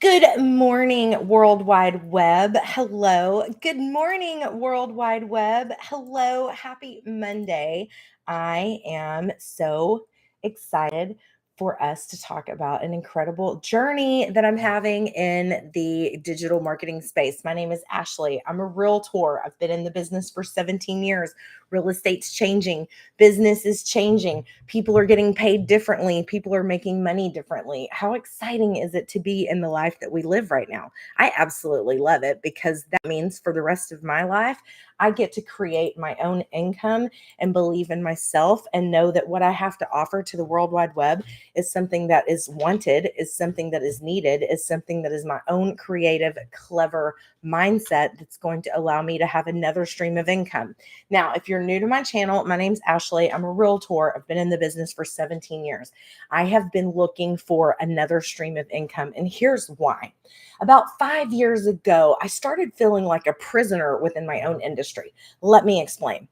Good morning, World Wide Web. Hello. Good morning, World Wide Web. Hello. Happy Monday. I am so excited for us to talk about an incredible journey that I'm having in the digital marketing space. My name is Ashley. I'm a realtor. I've been in the business for 17 years. Real estate's changing, business is changing. People are getting paid differently. People are making money differently. How exciting is it to be in the life that we live right now? I absolutely love it because that means for the rest of my life, I get to create my own income and believe in myself and know that what I have to offer to the World Wide Web is something that is wanted, is something that is needed, is something that is my own creative, clever mindset that's going to allow me to have another stream of income. Now, if you're new to my channel, my name's Ashley. I'm a realtor. I've been in the business for 17 years. I have been looking for another stream of income, and here's why. About 5 years ago, I started feeling like a prisoner within my own industry. Let me explain.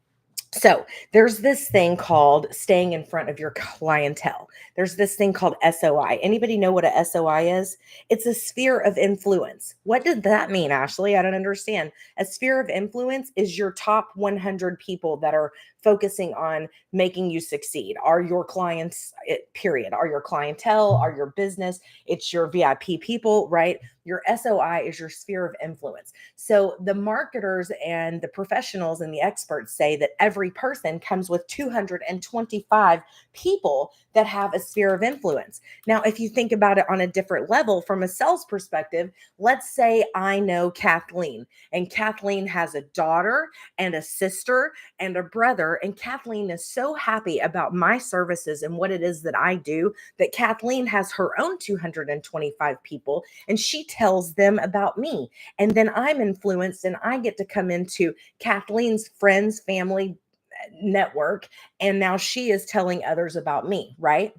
So there's this thing called staying in front of your clientele. There's this thing called SOI. Anybody know what a SOI is? It's a sphere of influence. What did that mean, Ashley? I don't understand. A sphere of influence is your top 100 people that are focusing on making you succeed. Are your clients, period. Are your clientele, are your business, it's your VIP people, right? Your SOI is your sphere of influence. So the marketers and the professionals and the experts say that every person comes with 225 people that have a sphere of influence. Now, if you think about it on a different level from a sales perspective, let's say I know Kathleen, and Kathleen has a daughter and a sister and a brother, and Kathleen is so happy about my services and what it is that I do that Kathleen has her own 225 people and she tells them about me. And then I'm influenced and I get to come into Kathleen's friends, family network. And now she is telling others about me, right?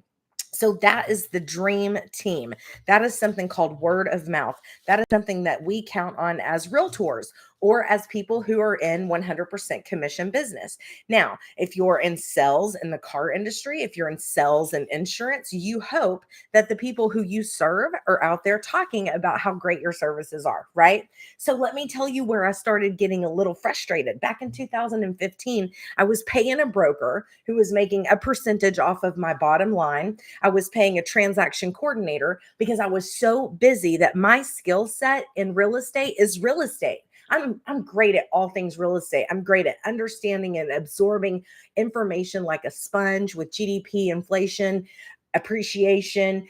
So that is the dream team. That is something called word of mouth. That is something that we count on as realtors or as people who are in 100% commission business. Now, if you're in sales in the car industry, if you're in sales and insurance, you hope that the people who you serve are out there talking about how great your services are, right? So let me tell you where I started getting a little frustrated. Back in 2015, I was paying a broker who was making a percentage off of my bottom line. I was paying a transaction coordinator because I was so busy that my skill set in real estate is real estate. I'm great at all things real estate. I'm great at understanding and absorbing information like a sponge with GDP, inflation, appreciation,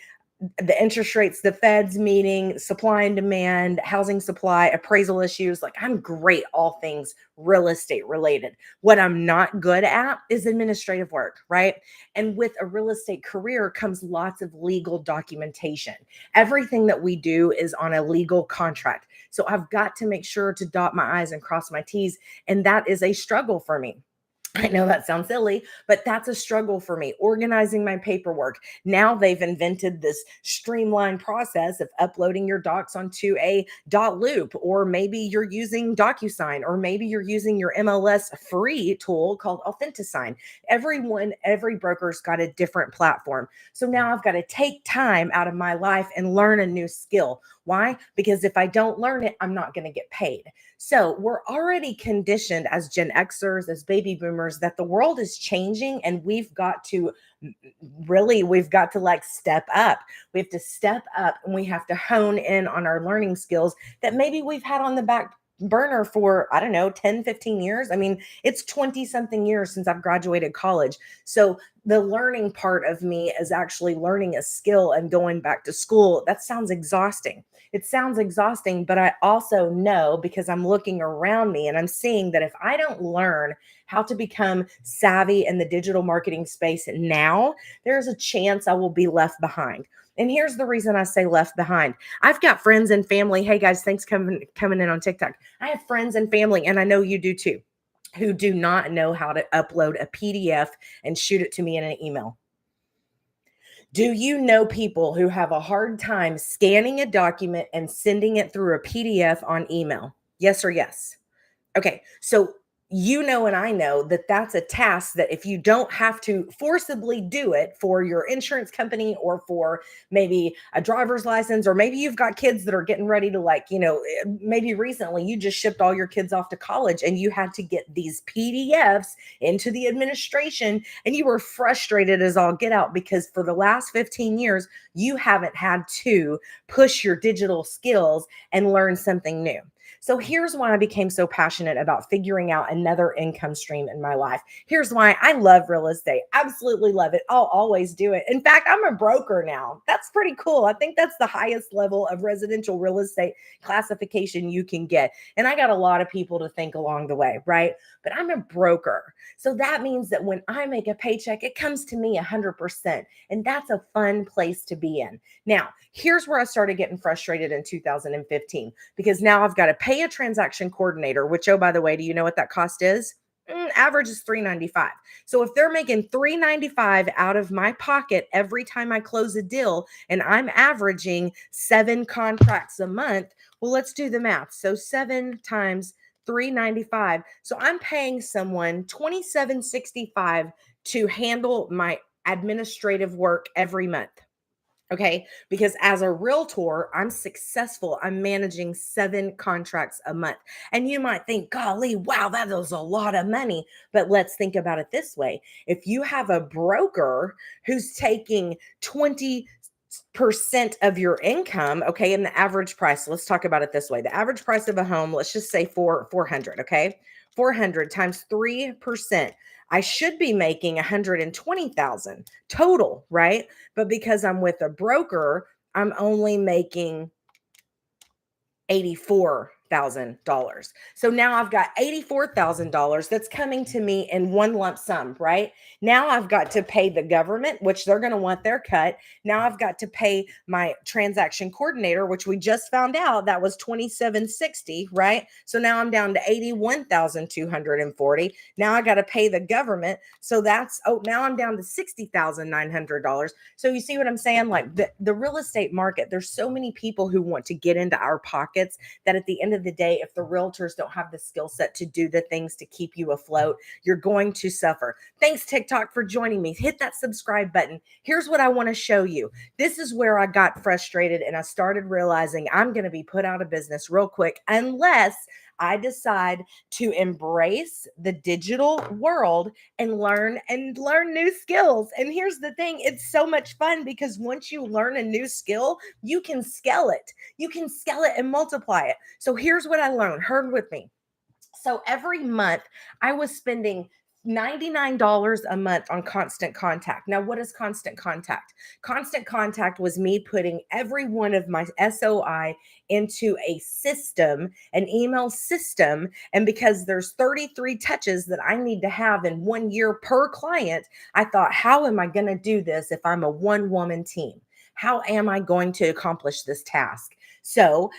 the interest rates, the Fed's meeting, supply and demand, housing supply, appraisal issues. Like I'm great all things real estate related. What I'm not good at is administrative work, right? And with a real estate career comes lots of legal documentation. Everything that we do is on a legal contract. So I've got to make sure to dot my I's and cross my T's. And that is a struggle for me. I know that sounds silly, but that's a struggle for me. Organizing my paperwork. Now they've invented this streamlined process of uploading your docs onto a dot loop, or maybe you're using DocuSign, or maybe you're using your MLS free tool called Authentisign. Every broker's got a different platform. So now I've got to take time out of my life and learn a new skill. Why? Because if I don't learn it, I'm not going to get paid. So we're already conditioned as Gen Xers, as baby boomers, that the world is changing and we've got to like step up. We have to step up and we have to hone in on our learning skills that maybe we've had on the back burner for, I don't know, 10, 15 years. I mean, it's 20 something years since I've graduated college. So the learning part of me is actually learning a skill and going back to school. That sounds exhausting. It sounds exhausting, but I also know because I'm looking around me and I'm seeing that if I don't learn how to become savvy in the digital marketing space now, there's a chance I will be left behind. And here's the reason I say left behind. I've got friends and family. Hey guys, thanks coming in on TikTok. I have friends and family, and I know you do too, who do not know how to upload a PDF and shoot it to me in an email. Do you know people who have a hard time scanning a document and sending it through a PDF on email? Yes or yes? Okay, so you know, and I know that that's a task that if you don't have to forcibly do it for your insurance company or for maybe a driver's license, or maybe you've got kids that are getting ready to, like, maybe recently you just shipped all your kids off to college and you had to get these PDFs into the administration and you were frustrated as all get out because for the last 15 years, you haven't had to push your digital skills and learn something new. So here's why I became so passionate about figuring out another income stream in my life. Here's why I love real estate. Absolutely love it. I'll always do it. In fact, I'm a broker now. That's pretty cool. I think that's the highest level of residential real estate classification you can get. And I got a lot of people to thank along the way, right? But I'm a broker. So that means that when I make a paycheck, it comes to me 100%. And that's a fun place to be in. Now, here's where I started getting frustrated in 2015 because now I've got to pay a transaction coordinator, which, oh, by the way, do you know what that cost is? Average is $395. So if they're making $395 out of my pocket every time I close a deal and I'm averaging 7 contracts a month, well, let's do the math. So 7 times $395. So I'm paying someone $27.65 to handle my administrative work every month. Okay. Because as a realtor, I'm successful. I'm managing 7 contracts a month. And you might think, golly, wow, that is a lot of money. But let's think about it this way. If you have a broker who's taking 20% of your income, okay, and the average price, let's talk about it this way. The average price of a home, let's just say 400, okay? 400 times 3%. I should be making 120,000 total, right? But because I'm with a broker, I'm only making $84,000. So now I've got $84,000 that's coming to me in one lump sum, right? Now I've got to pay the government, which they're going to want their cut. Now I've got to pay my transaction coordinator, which we just found out that was $27.60, right? So now I'm down to $81,240. Now I got to pay the government. So now I'm down to $60,900. So you see what I'm saying? Like the real estate market, there's so many people who want to get into our pockets that at the end of the day, if the realtors don't have the skill set to do the things to keep you afloat, you're going to suffer. Thanks, TikTok, for joining me. Hit that subscribe button. Here's what I want to show you. This is where I got frustrated and I started realizing I'm going to be put out of business real quick unless I decide to embrace the digital world and learn new skills. And here's the thing, it's so much fun because once you learn a new skill, you can scale it. You can scale it and multiply it. So here's what I learned. Heard with me. So every month I was spending $99 a month on Constant Contact. Now, what is Constant Contact? Constant Contact was me putting every one of my SOI into a system, an email system. And because there's 33 touches that I need to have in 1 year per client, I thought, how am I going to do this if I'm a one-woman team? How am I going to accomplish this task? So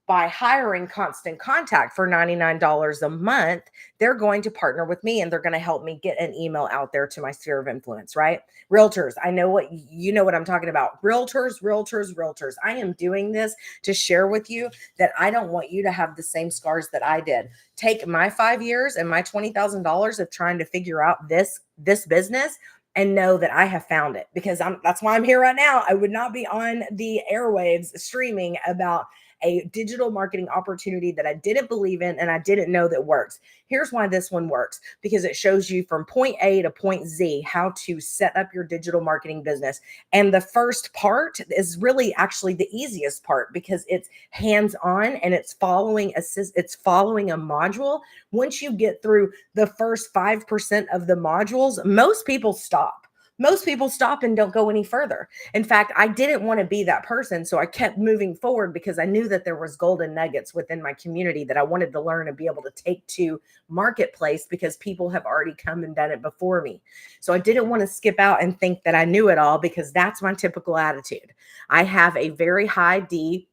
by hiring Constant Contact for $99 a month, they're going to partner with me and they're going to help me get an email out there to my sphere of influence, right? Realtors, I know what you know what I'm talking about. Realtors. I am doing this to share with you that I don't want you to have the same scars that I did. Take my 5 years and my $20,000 of trying to figure out this business and know that I have found it because that's why I'm here right now. I would not be on the airwaves streaming about a digital marketing opportunity that I didn't believe in and I didn't know that works. Here's why this one works, because it shows you from point A to point Z how to set up your digital marketing business. And the first part is really actually the easiest part because it's hands-on and it's following a module. Once you get through the first 5% of the modules, most people stop. Most people stop and don't go any further. In fact, I didn't want to be that person. So I kept moving forward because I knew that there was golden nuggets within my community that I wanted to learn and be able to take to marketplace because people have already come and done it before me. So I didn't want to skip out and think that I knew it all because that's my typical attitude. I have a very high D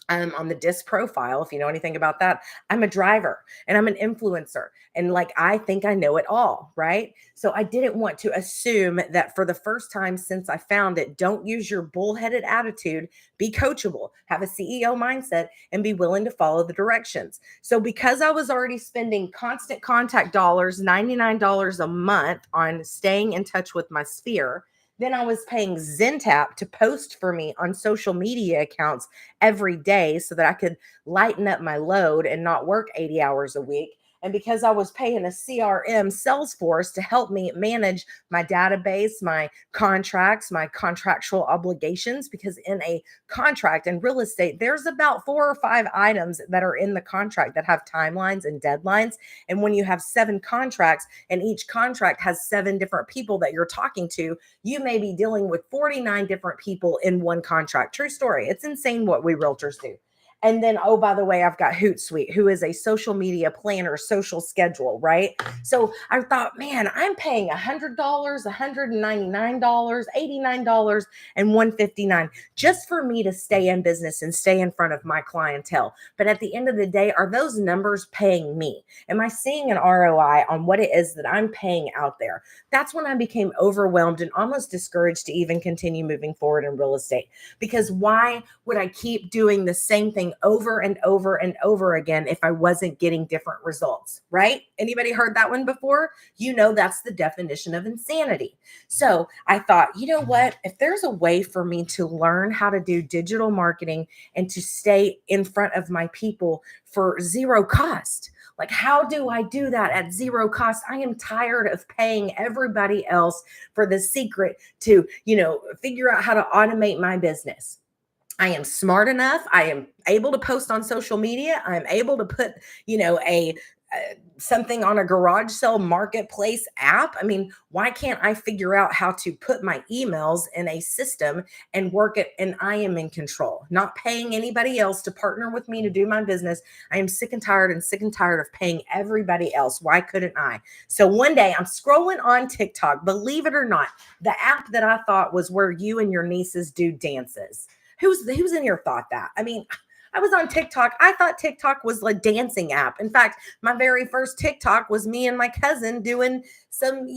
On the disc profile, if you know anything about that, I'm a driver and I'm an influencer. And like, I think I know it all, right? So I didn't want to assume that for the first time since I found it, don't use your bullheaded attitude, be coachable, have a CEO mindset, and be willing to follow the directions. So because I was already spending constant contact dollars, $99 a month on staying in touch with my sphere, then I was paying Zentap to post for me on social media accounts every day so that I could lighten up my load and not work 80 hours a week. And because I was paying a CRM Salesforce to help me manage my database, my contracts, my contractual obligations, because in a contract in real estate, there's about 4 or 5 items that are in the contract that have timelines and deadlines. And when you have 7 contracts and each contract has 7 different people that you're talking to, you may be dealing with 49 different people in one contract. True story. It's insane what we realtors do. And then, oh, by the way, I've got Hootsuite, who is a social media planner, social schedule, right? So I thought, man, I'm paying $100, $199, $89, and $159 just for me to stay in business and stay in front of my clientele. But at the end of the day, are those numbers paying me? Am I seeing an ROI on what it is that I'm paying out there? That's when I became overwhelmed and almost discouraged to even continue moving forward in real estate. Because why would I keep doing the same thing over and over and over again if I wasn't getting different results, right? Anybody heard that one before? You know, that's the definition of insanity. So I thought, you know what? If there's a way for me to learn how to do digital marketing and to stay in front of my people for zero cost, like, how do I do that at zero cost? I am tired of paying everybody else for the secret to, figure out how to automate my business. I am smart enough. I am able to post on social media. I'm able to put, a something on a garage sale marketplace app. I mean, why can't I figure out how to put my emails in a system and work it? And I am in control, not paying anybody else to partner with me to do my business. I am sick and tired of paying everybody else. Why couldn't I? So one day I'm scrolling on TikTok, believe it or not, the app that I thought was where you and your nieces do dances. Who's in here thought that? I mean, I was on TikTok. I thought TikTok was a dancing app. In fact, my very first TikTok was me and my cousin doing some,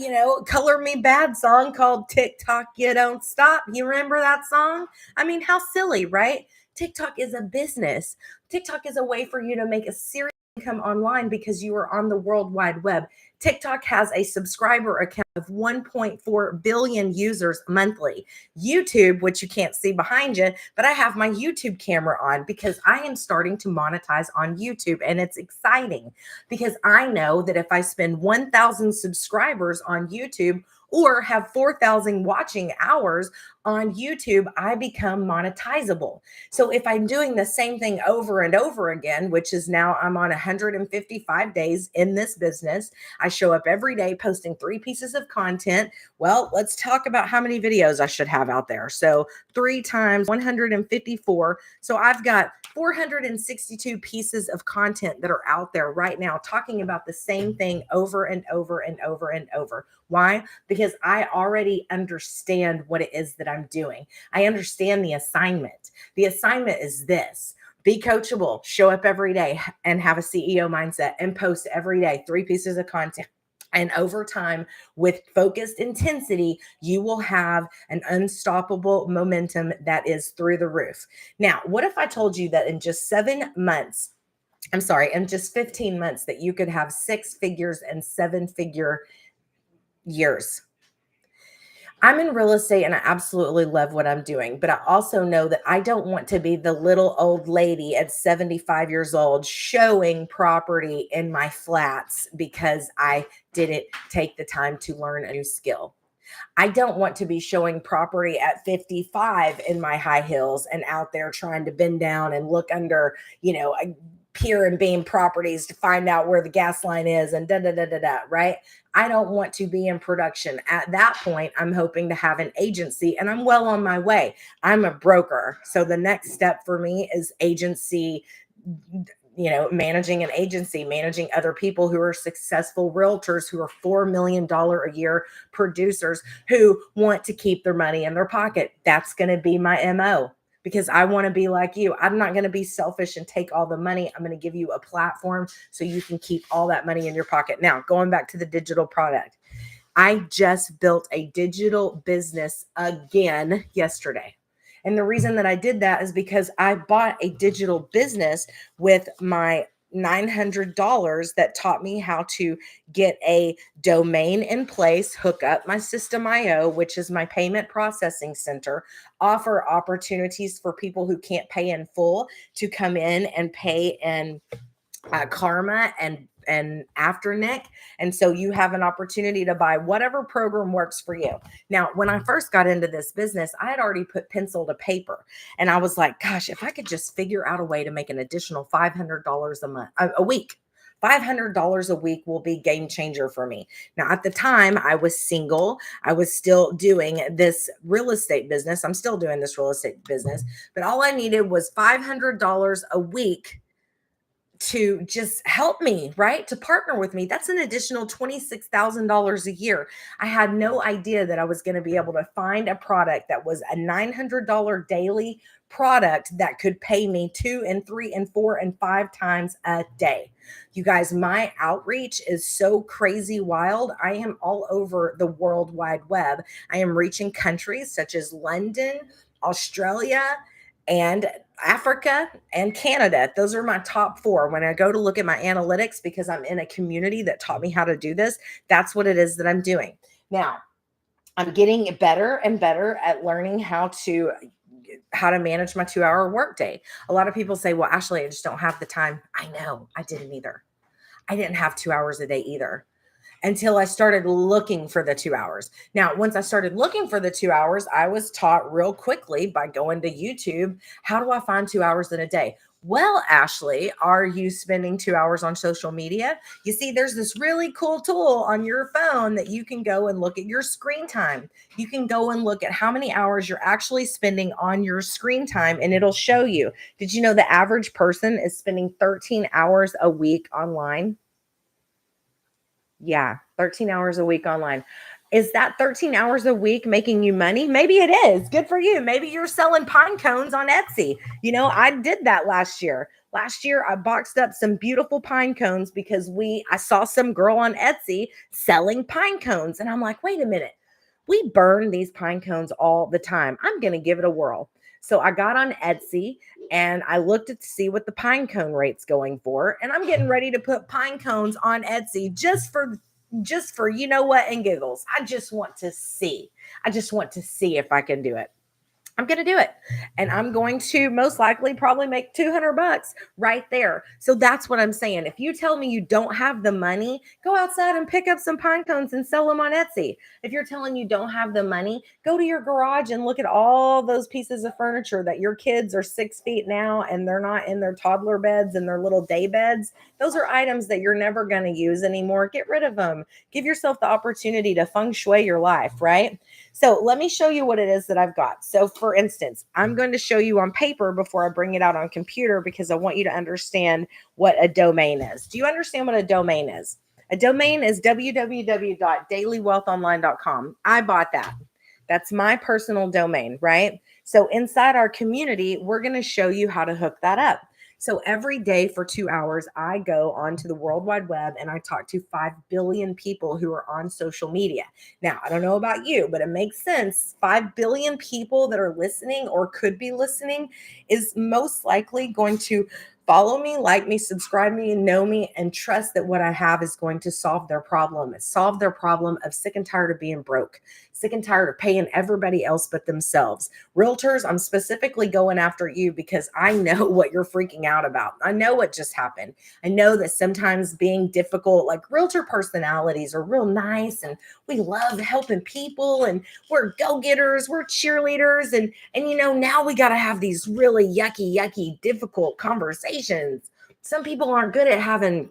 Color Me Bad song called TikTok You Don't Stop. You remember that song? I mean, how silly, right? TikTok is a business. TikTok is a way for you to make a serious income online because you are on the World Wide Web. TikTok has a subscriber account of 1.4 billion users monthly. YouTube, which you can't see behind you, but I have my YouTube camera on because I am starting to monetize on YouTube. And it's exciting because I know that if I spend 1,000 subscribers on YouTube or have 4,000 watching hours on YouTube, I become monetizable. So if I'm doing the same thing over and over again, which is now I'm on 155 days in this business, I show up every day posting 3 pieces of content. Well, let's talk about how many videos I should have out there. So 3 times 154. So I've got 462 pieces of content that are out there right now talking about the same thing over and over and over and over. Why? Because I already understand what it is that I'm doing. I understand the assignment. The assignment is this: be coachable, show up every day and have a CEO mindset and post every day 3 pieces of content. And over time, with focused intensity, you will have an unstoppable momentum that is through the roof. Now, what if I told you that in just 7 months, in just 15 months, that you could have 6 figures and 7 figure years? I'm in real estate and I absolutely love what I'm doing, but I also know that I don't want to be the little old lady at 75 years old showing property in my flats because I didn't take the time to learn a new skill. I don't want to be showing property at 55 in my high heels and out there trying to bend down and look under, a pier and beam properties to find out where the gas line is and da da da da da, right? I don't want to be in production. At that point, I'm hoping to have an agency and I'm well on my way. I'm a broker. So the next step for me is agency, managing an agency, managing other people who are successful realtors, who are $4 million a year producers who want to keep their money in their pocket. That's going to be my MO because I want to be like you. I'm not going to be selfish and take all the money. I'm going to give you a platform so you can keep all that money in your pocket. Now, going back to the digital product, I just built a digital business again yesterday. And the reason that I did that is because I bought a digital business with my $900 that taught me how to get a domain in place, hook up my System.io, which is my payment processing center, offer opportunities for people who can't pay in full to come in and pay in Karma and Afternic. And so you have an opportunity to buy whatever program works for you. Now, when I first got into this business, I had already put pencil to paper, and I was like, gosh, if I could just figure out a way to make an additional $500 a week. $500 a week will be game changer for me. Now, at the time, I was single. I was still doing this real estate business. I'm still doing this real estate business, but all I needed was $500 a week to just help me, right? To partner with me. That's an additional $26,000 a year. I had no idea that I was going to be able to find a product that was a $900 daily product that could pay me 2 and 3 and 4 and 5 times a day. You guys, my outreach is so crazy wild. I am all over the World Wide Web. I am reaching countries such as London, Australia, and Africa and Canada. Those are my top 4. When I go to look at my analytics, because I'm in a community that taught me how to do this, that's what it is that I'm doing. Now, I'm getting better and better at learning how to manage my 2-hour workday. A lot of people say, well, Ashley, I just don't have the time. I know, I didn't either. I didn't have 2 hours a day either, until I started looking for the 2 hours. Now, once I started looking for the 2 hours, I was taught real quickly by going to YouTube, how do I find 2 hours in a day? Well, Ashley, are you spending 2 hours on social media? You see, there's this really cool tool on your phone that you can go and look at your screen time. You can go and look at how many hours you're actually spending on your screen time, and it'll show you. Did you know the average person is spending 13 hours a week online? Yeah, 13 hours a week online. Is that 13 hours a week making you money? Maybe it is. Good for you. Maybe you're selling pine cones on Etsy. You know, I did that last year. Last year, I boxed up some beautiful pine cones because I saw some girl on Etsy selling pine cones. And I'm like, wait a minute. We burn these pine cones all the time. I'm going to give it a whirl. So I got on Etsy and I looked to see what the pine cone rate's going for. And I'm getting ready to put pine cones on Etsy just for you know what, and giggles. I just want to see. I just want to see if I can do it. I'm going to do it. And I'm going to most likely probably make $200 right there. So that's what I'm saying. If you tell me you don't have the money, go outside and pick up some pine cones and sell them on Etsy. If you're telling you don't have the money, go to your garage and look at all those pieces of furniture that your kids are 6 feet now and they're not in their toddler beds and their little day beds. Those are items that you're never going to use anymore. Get rid of them. Give yourself the opportunity to feng shui your life, right? So let me show you what it is that I've got. So for instance, I'm going to show you on paper before I bring it out on computer because I want you to understand what a domain is. Do you understand what a domain is? A domain is www.dailywealthonline.com. I bought that. That's my personal domain, right? So inside our community, we're going to show you how to hook that up. So every day for 2 hours, I go onto the World Wide Web and I talk to 5 billion people who are on social media. Now, I don't know about you, but it makes sense. 5 billion people that are listening or could be listening is most likely going to follow me, like me, subscribe me, and know me, and trust that what I have is going to solve their problem of sick and tired of being broke, sick and tired of paying everybody else but themselves. Realtors, I'm specifically going after you because I know what you're freaking out about. I know what just happened. I know that sometimes being difficult, like realtor personalities are real nice and we love helping people and we're go-getters, we're cheerleaders. And you know, now we got to have these really yucky, difficult conversations. Some people aren't good at having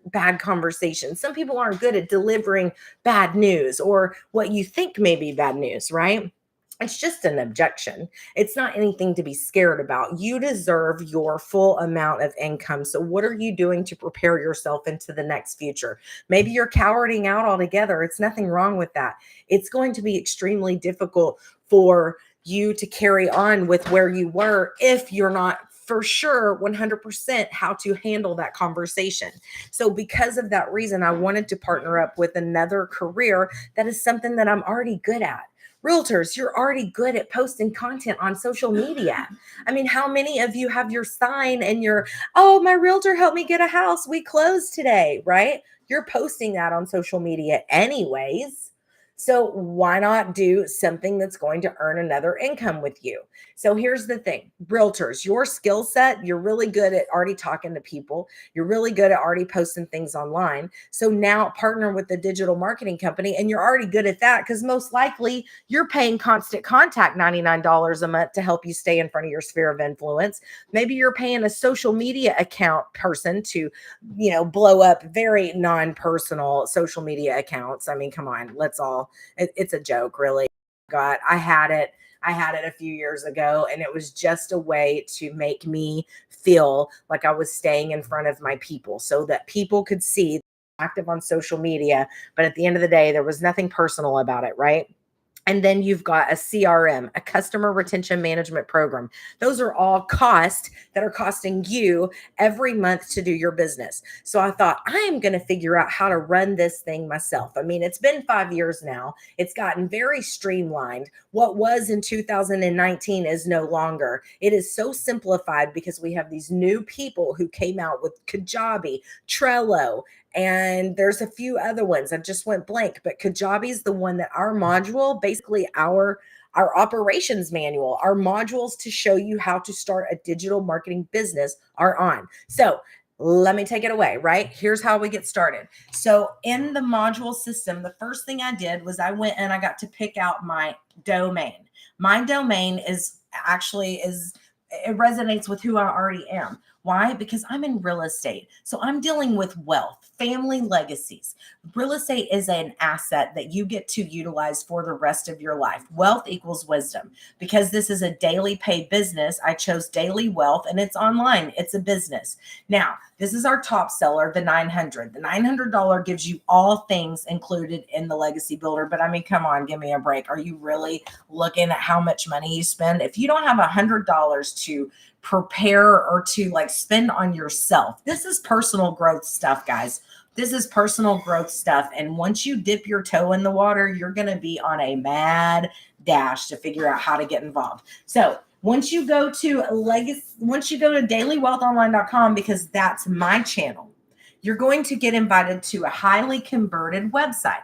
bad conversations. Some people aren't good at delivering bad news or what you think may be bad news, right? It's just an objection. It's not anything to be scared about. You deserve your full amount of income. So what are you doing to prepare yourself into the next future? Maybe you're cowarding out altogether. It's nothing wrong with that. It's going to be extremely difficult for you to carry on with where you were if you're not for sure 100% how to handle that conversation. So, because of that reason, I wanted to partner up with another career that is something that I'm already good at. Realtors, you're already good at posting content on social media. I mean, how many of you have your sign and your, oh, my realtor helped me get a house. We closed today, right? You're posting that on social media anyways. So why not do something that's going to earn another income with you? So here's the thing, realtors, your skill set, you're really good at already talking to people. You're really good at already posting things online. So now partner with the digital marketing company and you're already good at that because most likely you're paying Constant Contact $99 a month to help you stay in front of your sphere of influence. Maybe you're paying a social media account person to, blow up very non-personal social media accounts. I mean, come on, it's a joke, really. God, I had it a few years ago, and it was just a way to make me feel like I was staying in front of my people so that people could see active on social media. But at the end of the day, there was nothing personal about it, right? And then you've got a CRM, a customer retention management program. Those are all costs that are costing you every month to do your business. So I thought, I am going to figure out how to run this thing myself. I mean, it's been 5 years now. It's gotten very streamlined. What was in 2019 is no longer. It is so simplified because we have these new people who came out with Kajabi, Trello, and there's a few other ones. I just went blank, but Kajabi is the one that our module, basically our operations manual, our modules to show you how to start a digital marketing business are on. So let me take it away, right? Here's how we get started. So in the module system, the first thing I did was I went and I got to pick out my domain. My domain it resonates with who I already am. Why? Because I'm in real estate. So I'm dealing with wealth, family legacies. Real estate is an asset that you get to utilize for the rest of your life. Wealth equals wisdom. Because this is a daily pay business, I chose Daily Wealth and it's online. It's a business. Now, this is our top seller, the 900. The $900 gives you all things included in the Legacy Builder. But I mean, come on, give me a break. Are you really looking at how much money you spend? If you don't have $100 to prepare or to spend on yourself. This is personal growth stuff, guys. This is personal growth stuff. And once you dip your toe in the water, you're going to be on a mad dash to figure out how to get involved. So once you go to dailywealthonline.com, because that's my channel, you're going to get invited to a highly converted website.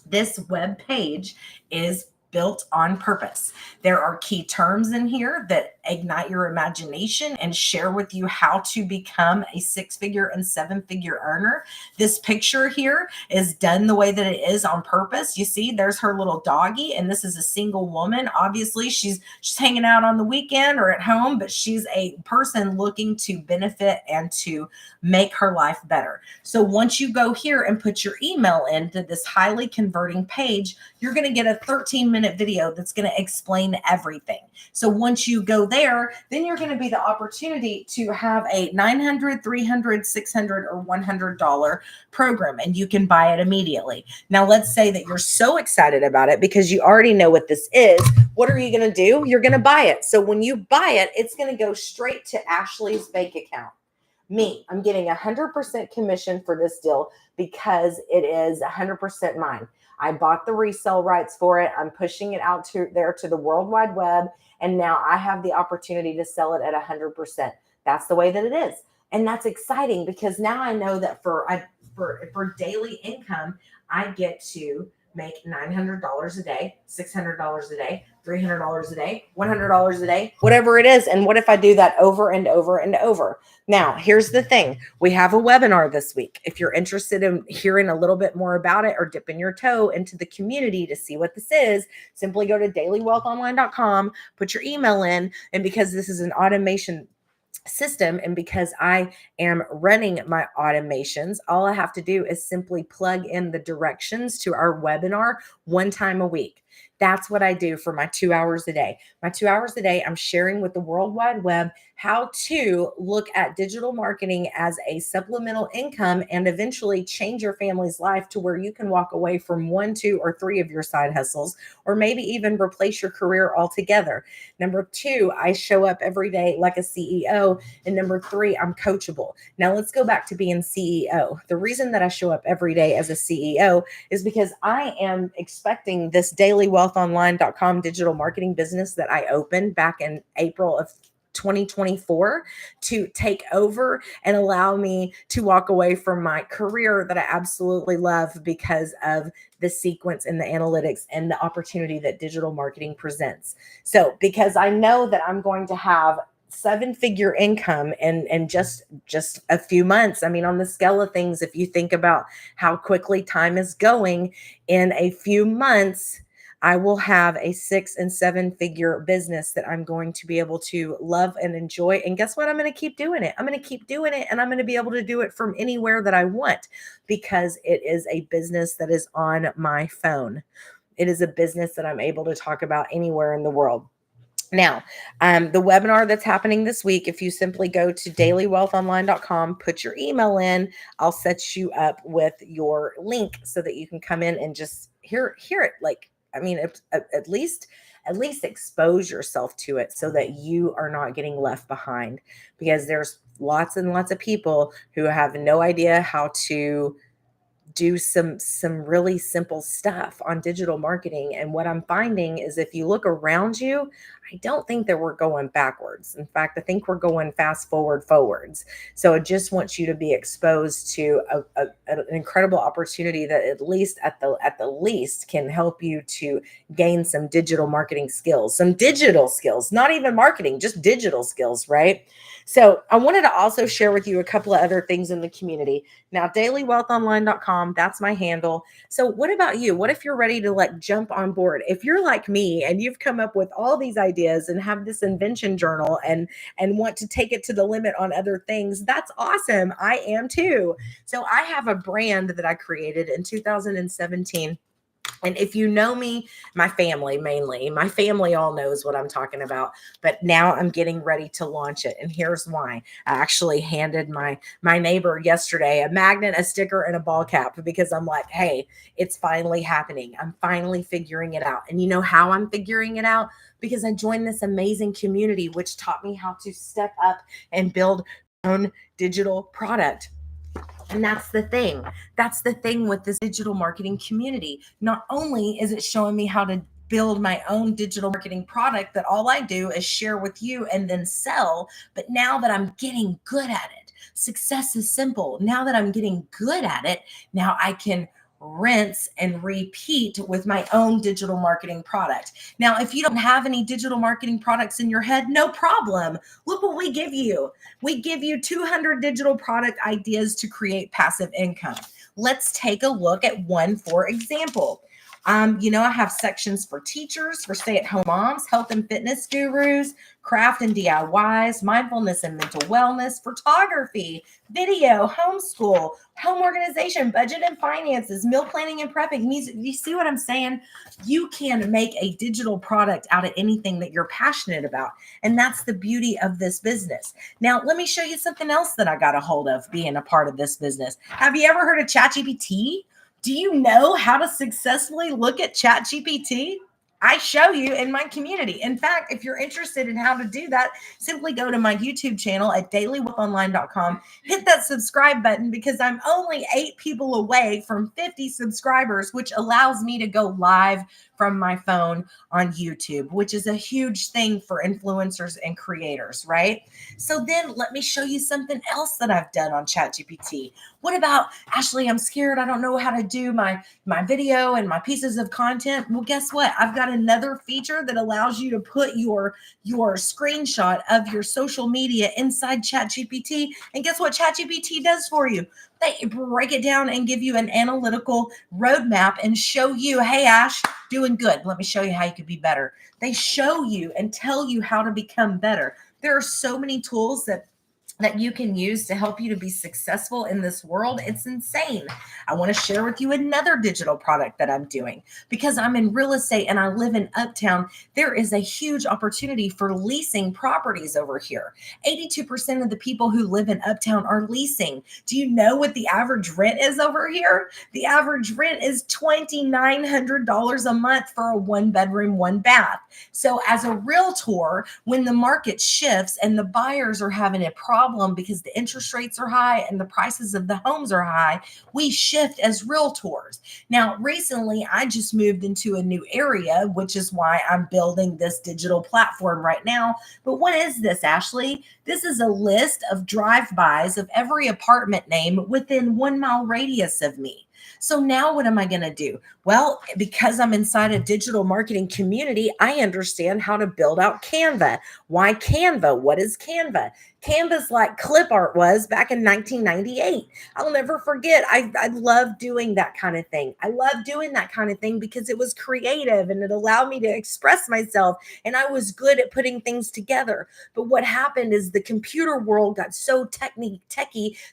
This web page is built on purpose. There are key terms in here that ignite your imagination and share with you how to become a 6-figure and 7-figure earner. This picture here is done the way that it is on purpose. You see, there's her little doggy, and this is a single woman. Obviously, she's hanging out on the weekend or at home, but she's a person looking to benefit and to make her life better. So once you go here and put your email into this highly converting page, you're going to get a 13-minute video that's going to explain everything. So once you go there, then you're going to be the opportunity to have a $900, $300, $600, or $100 program, and you can buy it immediately. Now, let's say that you're so excited about it because you already know what this is. What are you going to do? You're going to buy it. So when you buy it, it's going to go straight to Ashley's bank account. I'm getting 100% commission for this deal because it is 100% mine. I bought the resale rights for it. I'm pushing it out to the World Wide Web. And now I have the opportunity to sell it at 100%. That's the way that it is. And that's exciting because now I know that for daily income, I get to make $900 a day, $600 a day, $300 a day, $100 a day, whatever it is. And what if I do that over and over and over? Now, here's the thing. We have a webinar this week. If you're interested in hearing a little bit more about it or dipping your toe into the community to see what this is, simply go to dailywealthonline.com, put your email in, and because this is an automation system and because I am running my automations, all I have to do is simply plug in the directions to our webinar one time a week. That's what I do for my 2 hours a day. My 2 hours a day, I'm sharing with the World Wide Web how to look at digital marketing as a supplemental income and eventually change your family's life to where you can walk away from one, two, or three of your side hustles, or maybe even replace your career altogether. Number two, I show up every day like a CEO. And number three, I'm coachable. Now let's go back to being CEO. The reason that I show up every day as a CEO is because I am expecting this dailywealthonline.com digital marketing business that I opened back in April of 2024 to take over and allow me to walk away from my career that I absolutely love because of the sequence and the analytics and the opportunity that digital marketing presents. So, because I know that I'm going to have seven-figure income and just a few months. I mean, on the scale of things, if you think about how quickly time is going, in a few months I will have a 6 and 7 figure business that I'm going to be able to love and enjoy. And guess what? I'm going to keep doing it. I'm going to keep doing it, and I'm going to be able to do it from anywhere that I want because it is a business that is on my phone. It is a business that I'm able to talk about anywhere in the world. Now, the webinar that's happening this week, if you simply go to dailywealthonline.com, put your email in, I'll set you up with your link so that you can come in and just hear it. Like, I mean, at least expose yourself to it so that you are not getting left behind, because there's lots and lots of people who have no idea how to do some really simple stuff on digital marketing. And what I'm finding is if you look around you, I don't think that we're going backwards. In fact, I think we're going fast forwards. So I just want you to be exposed to an incredible opportunity that at the least can help you to gain some digital marketing skills, some digital skills, not even marketing, just digital skills, right? So I wanted to also share with you a couple of other things in the community. Now, dailywealthonline.com, that's my handle. So what about you? What if you're ready to like jump on board? If you're like me and you've come up with all these ideas and have this invention journal and want to take it to the limit on other things, that's awesome. I am too. So I have a brand that I created in 2017. And if you know me, my family all knows what I'm talking about. But now I'm getting ready to launch it. And here's why. I actually handed my neighbor yesterday a magnet, a sticker, and a ball cap because I'm like, hey, it's finally happening. I'm finally figuring it out. And you know how I'm figuring it out? Because I joined this amazing community, which taught me how to step up and build my own digital product. And that's the thing. That's the thing with this digital marketing community. Not only is it showing me how to build my own digital marketing product that all I do is share with you and then sell, but now that I'm getting good at it, success is simple. Now that I'm getting good at it, now I can rinse and repeat with my own digital marketing product. Now, if you don't have any digital marketing products in your head, no problem. Look what we give you. We give you 200 digital product ideas to create passive income. Let's take a look at one, for example. I have sections for teachers, for stay-at-home moms, health and fitness gurus, craft and DIYs, mindfulness and mental wellness, photography, video, homeschool, home organization, budget and finances, meal planning and prepping, music. You see what I'm saying? You can make a digital product out of anything that you're passionate about. And that's the beauty of this business. Now, let me show you something else that I got a hold of being a part of this business. Have you ever heard of ChatGPT? Do you know how to successfully look at ChatGPT? I show you in my community. In fact, if you're interested in how to do that, simply go to my YouTube channel at dailywealthonline.com. Hit that subscribe button because I'm only 8 people away from 50 subscribers, which allows me to go live from my phone on YouTube, which is a huge thing for influencers and creators, right? So then let me show you something else that I've done on ChatGPT. What about, Ashley, I'm scared. I don't know how to do my video and my pieces of content. Well, guess what? I've got another feature that allows you to put your screenshot of your social media inside ChatGPT. And guess what ChatGPT does for you? They break it down and give you an analytical roadmap and show you, hey, Ash, doing good. Let me show you how you could be better. They show you and tell you how to become better. There are so many tools that that you can use to help you to be successful in this world. It's insane. I want to share with you another digital product that I'm doing because I'm in real estate and I live in Uptown. There is a huge opportunity for leasing properties over here. 82% of the people who live in Uptown are leasing. Do you know what the average rent is over here? The average rent is $2,900 a month for a 1 bedroom, 1 bath. So as a realtor, when the market shifts and the buyers are having a problem because the interest rates are high and the prices of the homes are high, we shift as realtors. Now, recently, I just moved into a new area, which is why I'm building this digital platform right now. But what is this, Ashley? This is a list of drive-bys of every apartment name within 1 mile radius of me. So now what am I going to do? Well, because I'm inside a digital marketing community, I understand how to build out Canva. Why Canva? What is Canva? Canva's like clip art was back in 1998. I'll never forget. I love doing that kind of thing. I love doing that kind of thing because it was creative and it allowed me to express myself and I was good at putting things together. But what happened is the computer world got so techy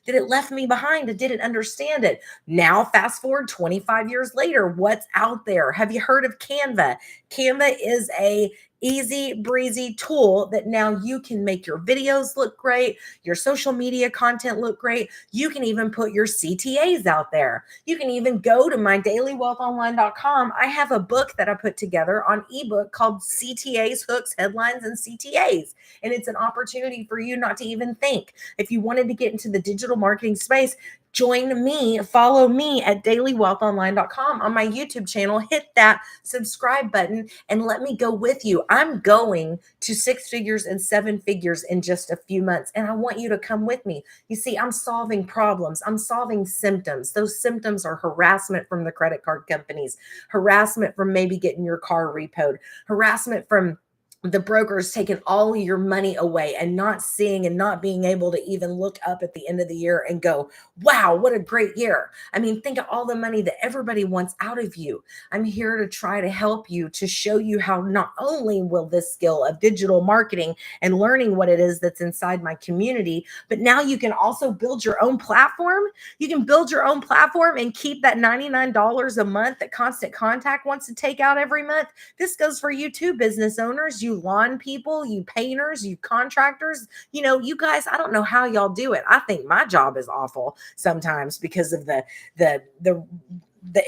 that it left me behind. I didn't understand it. Now, fast forward 25 years later, what's out there? Have you heard of Canva? Canva is a easy breezy tool that now you can make your videos look great, your social media content look great. You can even put your CTAs out there. You can even go to mydailywealthonline.com. I have a book that I put together on ebook called CTAs, Hooks, Headlines, and CTAs. And it's an opportunity for you not to even think. If you wanted to get into the digital marketing space, join me, follow me at dailywealthonline.com on my YouTube channel. Hit that subscribe button and let me go with you. I'm going to 6 figures and 7 figures in just a few months, and I want you to come with me. You see, I'm solving problems. I'm solving symptoms. Those symptoms are harassment from the credit card companies, harassment from maybe getting your car repoed, harassment from the brokers taking all your money away and not seeing and not being able to even look up at the end of the year and go, wow, what a great year. I mean, think of all the money that everybody wants out of you. I'm here to try to help you, to show you how not only will this skill of digital marketing and learning what it is that's inside my community, but now you can also build your own platform. You can build your own platform and keep that $99 a month that Constant Contact wants to take out every month. This goes for you too, business owners, you lawn people, you painters, you contractors. You know, you guys, I don't know how y'all do it. I think my job is awful sometimes because of the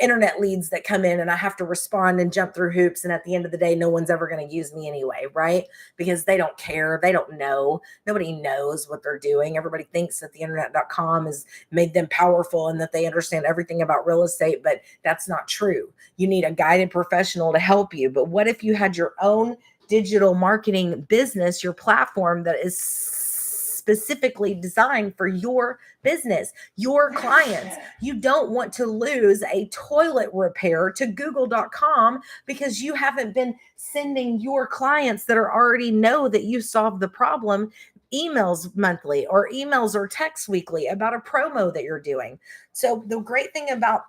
internet leads that come in and I have to respond and jump through hoops. And at the end of the day, no one's ever going to use me anyway, right? Because they don't care. They don't know. Nobody knows what they're doing. Everybody thinks that the internet.com has made them powerful and that they understand everything about real estate, but that's not true. You need a guided professional to help you. But what if you had your own digital marketing business, your platform that is specifically designed for your business, your clients? You don't want to lose a toilet repair to google.com because you haven't been sending your clients that are already know that you solved the problem emails monthly or emails or texts weekly about a promo that you're doing. So the great thing about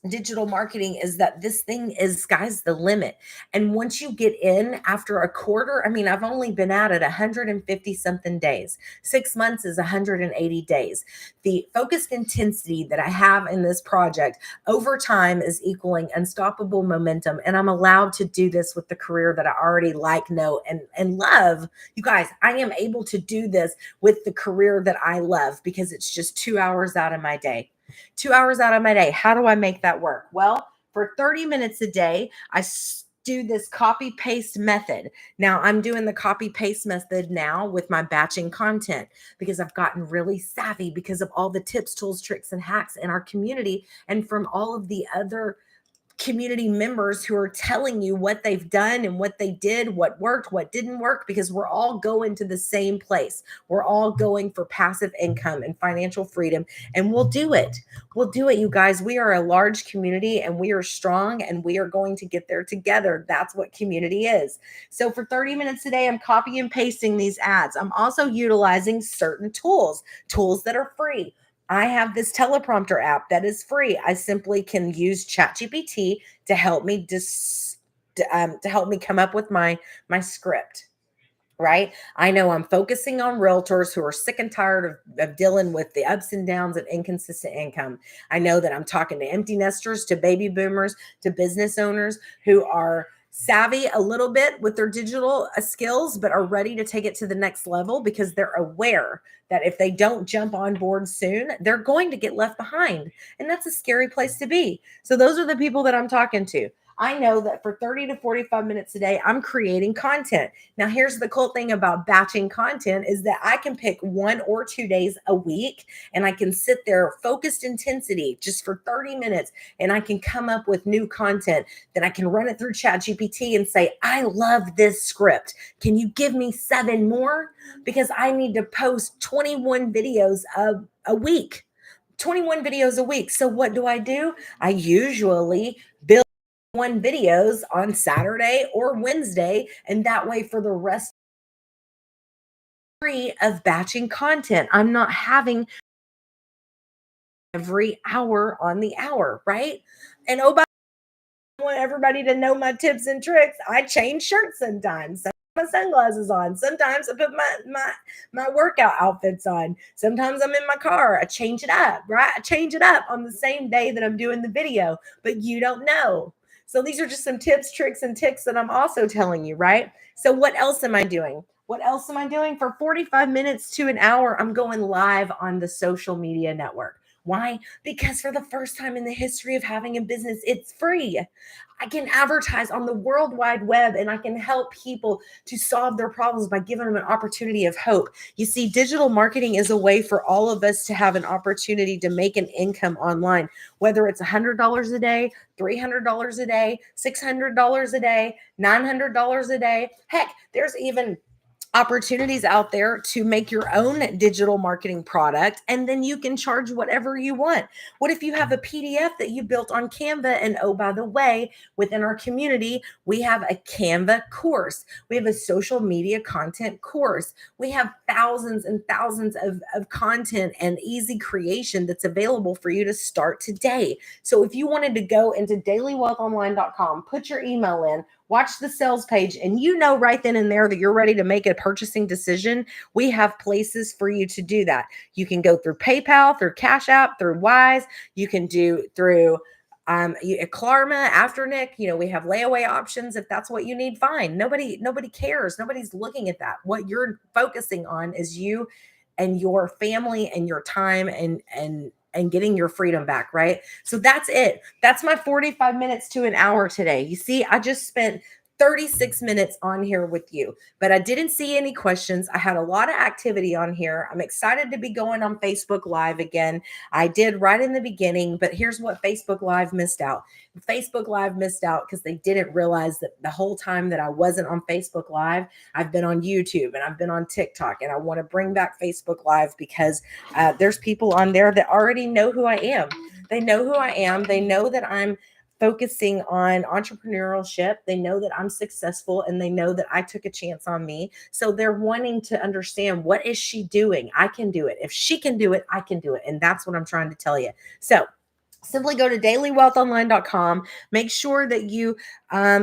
digital marketing is that this thing is sky's the limit. And once you get in after a quarter, I mean, I've only been at it 150 something days. 6 months is 180 days. The focused intensity that I have in this project over time is equaling unstoppable momentum. And I'm allowed to do this with the career that I already like, know, and love. You guys, I am able to do this with the career that I love because it's just 2 hours out of my day. 2 hours out of my day. How do I make that work? Well, for 30 minutes a day, I do this copy paste method. Now I'm doing the copy paste method now with my batching content because I've gotten really savvy because of all the tips, tools, tricks, and hacks in our community and from all of the other community members who are telling you what they've done and what they did, what worked, what didn't work, because we're all going to the same place. We're all going for passive income and financial freedom, and we'll do it. We'll do it, you guys. We are a large community and we are strong and we are going to get there together. That's what community is. So for 30 minutes a day, I'm copy and pasting these ads. I'm also utilizing certain tools that are free. I have this teleprompter app that is free. I simply can use ChatGPT to help me to help me come up with my script. right? I know I'm focusing on realtors who are sick and tired of dealing with the ups and downs of inconsistent income. I know that I'm talking to empty nesters, to baby boomers, to business owners who are savvy a little bit with their digital skills, but are ready to take it to the next level because they're aware that if they don't jump on board soon, they're going to get left behind. And that's a scary place to be. So those are the people that I'm talking to. I know that for 30 to 45 minutes a day, I'm creating content. Now, here's the cool thing about batching content is that I can pick 1 or 2 days a week and I can sit there focused intensity just for 30 minutes and I can come up with new content. Then I can run it through ChatGPT and say, I love this script. Can you give me 7 more? Because I need to post 21 videos a week. 21 videos a week. So what do? I usually build one videos on Saturday or Wednesday, and that way for the rest free of batching content. I'm not having every hour on the hour, right? And oh, by I want everybody to know my tips and tricks. I change shirts sometimes. Sometimes my sunglasses on. Sometimes I put my workout outfits on. Sometimes I'm in my car. I change it up, right? I change it up on the same day that I'm doing the video, but you don't know. So these are just some tips, tricks, and ticks that I'm also telling you, right? So what else am I doing? What else am I doing? For 45 minutes to an hour, I'm going live on the social media network. Why? Because for the first time in the history of having a business, it's free. I can advertise on the World Wide Web and I can help people to solve their problems by giving them an opportunity of hope. You see, digital marketing is a way for all of us to have an opportunity to make an income online, whether it's $100 a day, $300 a day, $600 a day, $900 a day. Heck, there's even opportunities out there to make your own digital marketing product and then you can charge whatever you want. What if you have a PDF that you built on Canva? And oh, by the way, within our community, we have a Canva course. We have a social media content course. We have thousands and thousands of content and easy creation that's available for you to start today. So if you wanted to go into dailywealthonline.com, put your email in, watch the sales page, and you know right then and there that you're ready to make a purchasing decision, we have places for you to do that. You can go through PayPal, through Cash App, through Wise. You can do through Klarna, Afternic. We have layaway options if that's what you need. Fine. Nobody cares. Nobody's looking at that. What you're focusing on is you and your family and your time and getting your freedom back, right? So that's it. That's my 45 minutes to an hour today. You see, I just spent 36 minutes on here with you, but I didn't see any questions. I had a lot of activity on here. I'm excited to be going on Facebook Live again. I did right in the beginning, but here's what Facebook Live missed out. Facebook Live missed out because they didn't realize that the whole time that I wasn't on Facebook Live, I've been on YouTube and I've been on TikTok, and I want to bring back Facebook Live because there's people on there that already know who I am. They know who I am. They know that I'm focusing on entrepreneurship. They know that I'm successful and they know that I took a chance on me. So they're wanting to understand, what is she doing? I can do it. If she can do it, I can do it. And that's what I'm trying to tell you. So simply go to dailywealthonline.com. Make sure that you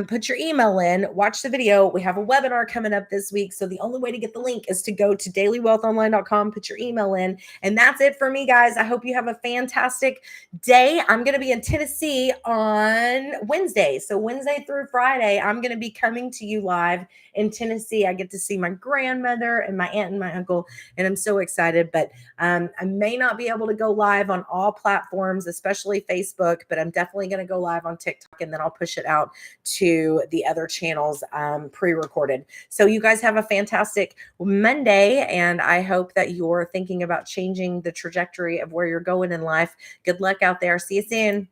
put your email in, watch the video. We have a webinar coming up this week. So the only way to get the link is to go to dailywealthonline.com, put your email in. And that's it for me, guys. I hope you have a fantastic day. I'm going to be in Tennessee on Wednesday. So Wednesday through Friday, I'm going to be coming to you live in Tennessee. I get to see my grandmother and my aunt and my uncle, and I'm so excited. But I may not be able to go live on all platforms, especially Facebook, but I'm definitely going to go live on TikTok, and then I'll push it out to the other channels pre-recorded. So you guys have a fantastic Monday, and I hope that you're thinking about changing the trajectory of where you're going in life. Good luck out there. See you soon.